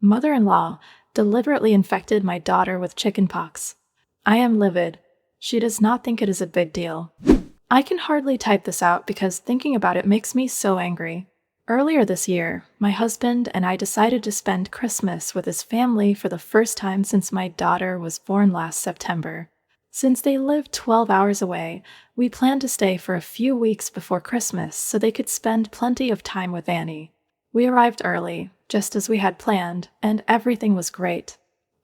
Mother-in-law deliberately infected my daughter with chickenpox. I am livid. She does not think it is a big deal. I can hardly type this out because thinking about it makes me so angry. Earlier this year, my husband and I decided to spend Christmas with his family for the first time since my daughter was born last September. Since they live 12 hours away, we planned to stay for a few weeks before Christmas so they could spend plenty of time with Annie. We arrived early, just as we had planned, and everything was great.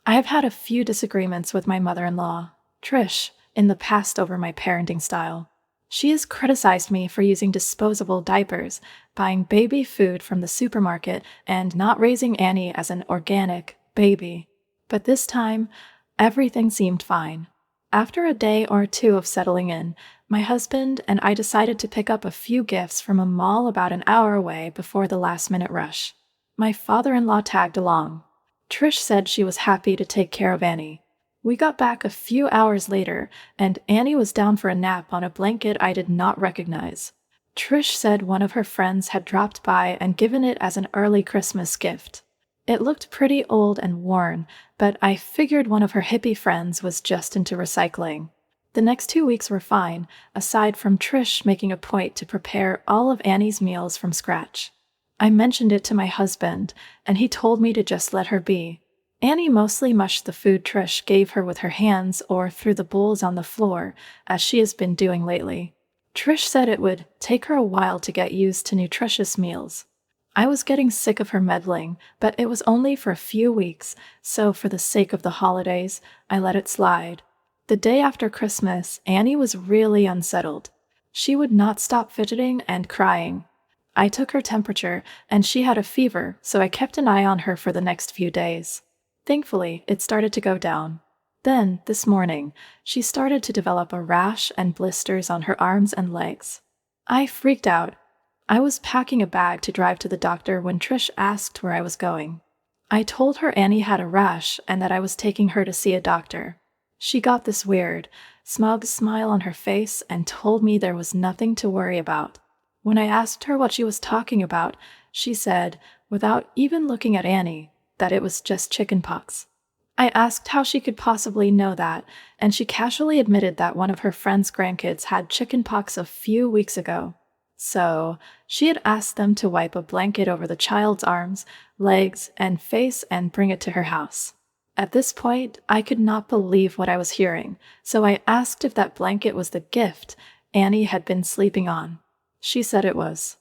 I have had a few disagreements with my mother-in-law, Trish, in the past over my parenting style. She has criticized me for using disposable diapers, buying baby food from the supermarket, and not raising Annie as an organic baby. But this time, everything seemed fine. After a day or two of settling in, my husband and I decided to pick up a few gifts from a mall about an hour away before the last-minute rush. My father-in-law tagged along. Trish said she was happy to take care of Annie. We got back a few hours later, and Annie was down for a nap on a blanket I did not recognize. Trish said one of her friends had dropped by and given it as an early Christmas gift. It looked pretty old and worn, but I figured one of her hippie friends was just into recycling. The next 2 weeks were fine, aside from Trish making a point to prepare all of Annie's meals from scratch. I mentioned it to my husband, and he told me to just let her be. Annie mostly mushed the food Trish gave her with her hands or threw the bowls on the floor, as she has been doing lately. Trish said it would take her a while to get used to nutritious meals. I was getting sick of her meddling, but it was only for a few weeks, so for the sake of the holidays, I let it slide. The day after Christmas, Annie was really unsettled. She would not stop fidgeting and crying. I took her temperature, and she had a fever, so I kept an eye on her for the next few days. Thankfully, it started to go down. Then, this morning, she started to develop a rash and blisters on her arms and legs. I freaked out. I was packing a bag to drive to the doctor when Trish asked where I was going. I told her Annie had a rash and that I was taking her to see a doctor. She got this weird, smug smile on her face and told me there was nothing to worry about. When I asked her what she was talking about, she said, without even looking at Annie, that it was just chickenpox. I asked how she could possibly know that, and she casually admitted that one of her friend's grandkids had chickenpox a few weeks ago. So, she had asked them to wipe a blanket over the child's arms, legs, and face and bring it to her house. At this point, I could not believe what I was hearing, so I asked if that blanket was the gift Annie had been sleeping on. She said it was.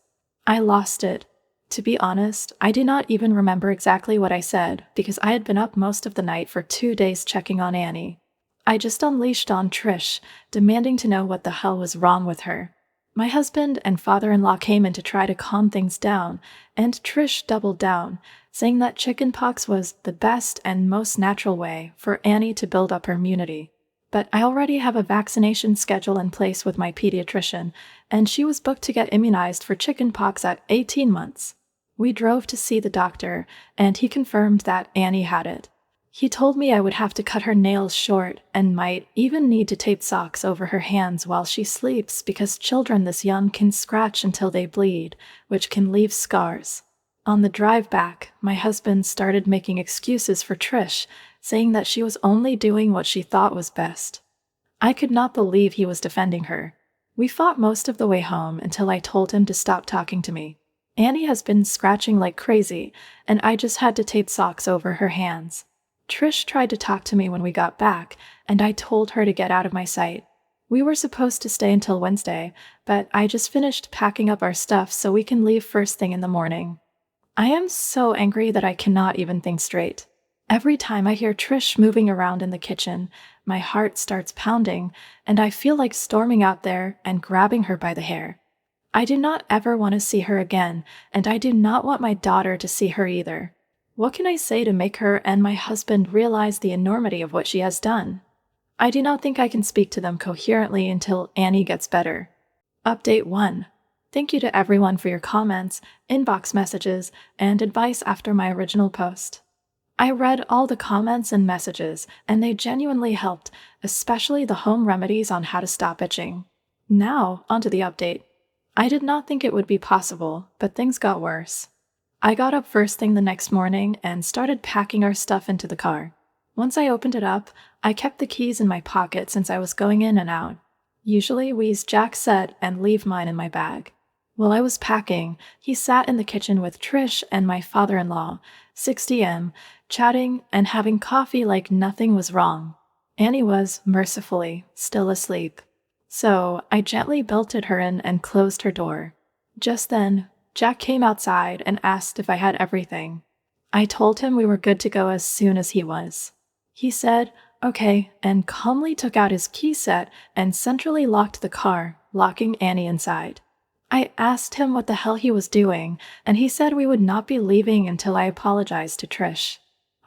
I lost it. To be honest, I do not even remember exactly what I said because I had been up most of the night for 2 days checking on Annie. I just unleashed on Trish, demanding to know what the hell was wrong with her. My husband and father-in-law came in to try to calm things down, and Trish doubled down, saying that chickenpox was the best and most natural way for Annie to build up her immunity. But I already have a vaccination schedule in place with my pediatrician, and she was booked to get immunized for chickenpox at 18 months. We drove to see the doctor, and he confirmed that Annie had it. He told me I would have to cut her nails short and might even need to tape socks over her hands while she sleeps because children this young can scratch until they bleed, which can leave scars. On the drive back, my husband started making excuses for Trish, saying that she was only doing what she thought was best. I could not believe he was defending her. We fought most of the way home until I told him to stop talking to me. Annie has been scratching like crazy, and I just had to tape socks over her hands. Trish tried to talk to me when we got back, and I told her to get out of my sight. We were supposed to stay until Wednesday, but I just finished packing up our stuff so we can leave first thing in the morning. I am so angry that I cannot even think straight. Every time I hear Trish moving around in the kitchen, my heart starts pounding, and I feel like storming out there and grabbing her by the hair. I do not ever want to see her again, and I do not want my daughter to see her either. What can I say to make her and my husband realize the enormity of what she has done? I do not think I can speak to them coherently until Annie gets better. Update 1. Thank you to everyone for your comments, inbox messages, and advice after my original post. I read all the comments and messages, and they genuinely helped, especially the home remedies on how to stop itching. Now, onto the update. I did not think it would be possible, but things got worse. I got up first thing the next morning and started packing our stuff into the car. Once I opened it up, I kept the keys in my pocket since I was going in and out. Usually we use Jack's set and leave mine in my bag. While I was packing, he sat in the kitchen with Trish and my father-in-law, 60M, chatting and having coffee like nothing was wrong. Annie was, mercifully, still asleep. So I gently belted her in and closed her door. Just then, Jack came outside and asked if I had everything. I told him we were good to go as soon as he was. He said, okay, and calmly took out his key set and centrally locked the car, locking Annie inside. I asked him what the hell he was doing, and he said we would not be leaving until I apologized to Trish.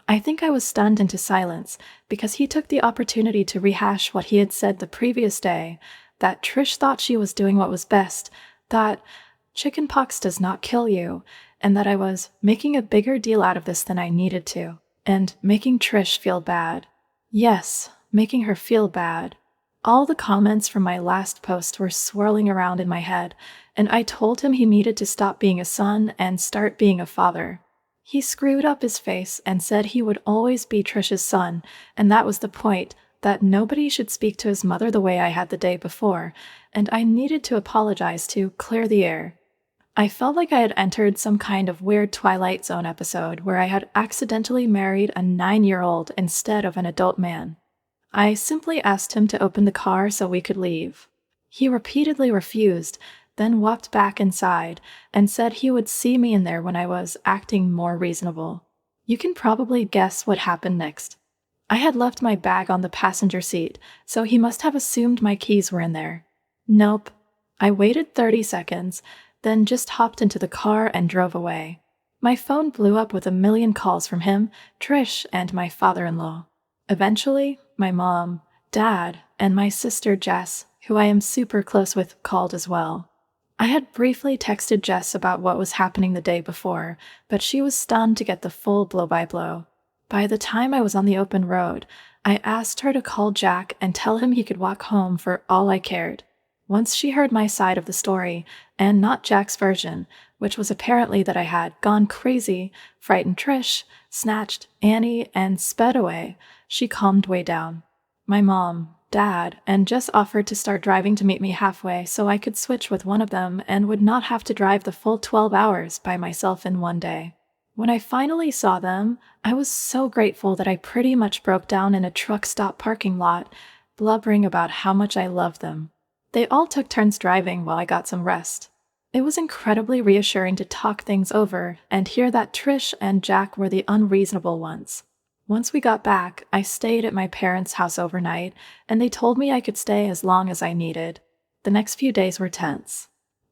I think I was stunned into silence because he took the opportunity to rehash what he had said the previous day, that Trish thought she was doing what was best, that chickenpox does not kill you, and that I was making a bigger deal out of this than I needed to, and making Trish feel bad. Yes, making her feel bad. All the comments from my last post were swirling around in my head, and I told him he needed to stop being a son and start being a father. He screwed up his face and said he would always be Trish's son, and that was the point, that nobody should speak to his mother the way I had the day before, and I needed to apologize to clear the air. I felt like I had entered some kind of weird Twilight Zone episode where I had accidentally married a 9-year-old instead of an adult man. I simply asked him to open the car so we could leave. He repeatedly refused, then walked back inside and said he would see me in there when I was acting more reasonable. You can probably guess what happened next. I had left my bag on the passenger seat, so he must have assumed my keys were in there. Nope. I waited 30 seconds, then just hopped into the car and drove away. My phone blew up with a million calls from him, Trish, and my father-in-law. Eventually, my mom, dad, and my sister Jess, who I am super close with, called as well. I had briefly texted Jess about what was happening the day before, but she was stunned to get the full blow-by-blow. By the time I was on the open road, I asked her to call Jack and tell him he could walk home for all I cared. Once she heard my side of the story, and not Jack's version, which was apparently that I had gone crazy, frightened Trish, snatched Annie, and sped away, she calmed way down. My mom, dad, and Jess offered to start driving to meet me halfway so I could switch with one of them and would not have to drive the full 12 hours by myself in one day. When I finally saw them, I was so grateful that I pretty much broke down in a truck stop parking lot, blubbering about how much I loved them. They all took turns driving while I got some rest. It was incredibly reassuring to talk things over and hear that Trish and Jack were the unreasonable ones. Once we got back, I stayed at my parents' house overnight, and they told me I could stay as long as I needed. The next few days were tense.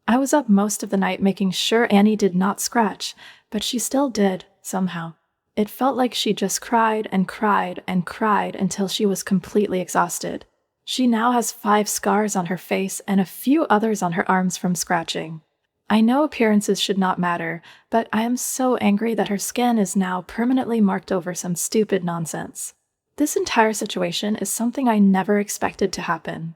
I was up most of the night making sure Annie did not scratch, but she still did, somehow. It felt like she just cried and cried and cried until she was completely exhausted. She now has 5 scars on her face and a few others on her arms from scratching. I know appearances should not matter, but I am so angry that her skin is now permanently marked over some stupid nonsense. This entire situation is something I never expected to happen.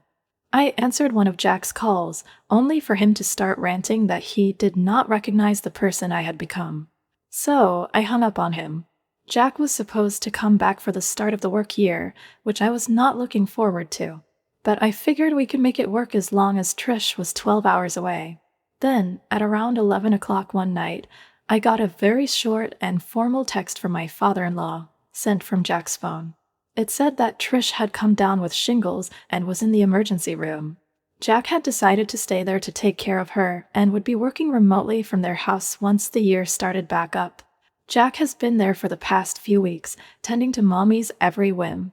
I answered one of Jack's calls, only for him to start ranting that he did not recognize the person I had become. So I hung up on him. Jack was supposed to come back for the start of the work year, which I was not looking forward to. But I figured we could make it work as long as Trish was 12 hours away. Then, at around 11 o'clock one night, I got a very short and formal text from my father-in-law, sent from Jack's phone. It said that Trish had come down with shingles and was in the emergency room. Jack had decided to stay there to take care of her and would be working remotely from their house once the year started back up. Jack has been there for the past few weeks, tending to Mommy's every whim.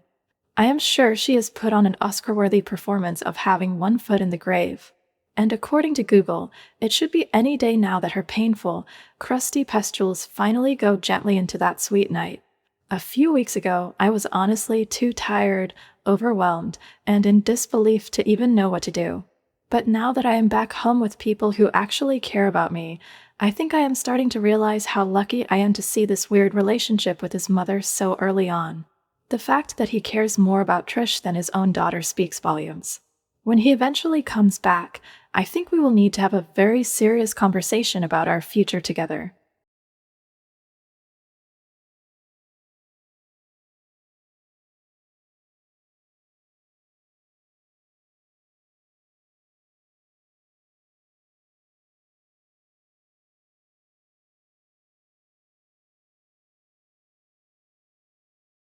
I am sure she has put on an Oscar-worthy performance of having one foot in the grave. And according to Google, it should be any day now that her painful, crusty pustules finally go gently into that sweet night. A few weeks ago, I was honestly too tired, overwhelmed, and in disbelief to even know what to do. But now that I am back home with people who actually care about me, I think I am starting to realize how lucky I am to see this weird relationship with his mother so early on. The fact that he cares more about Trish than his own daughter speaks volumes. When he eventually comes back, I think we will need to have a very serious conversation about our future together.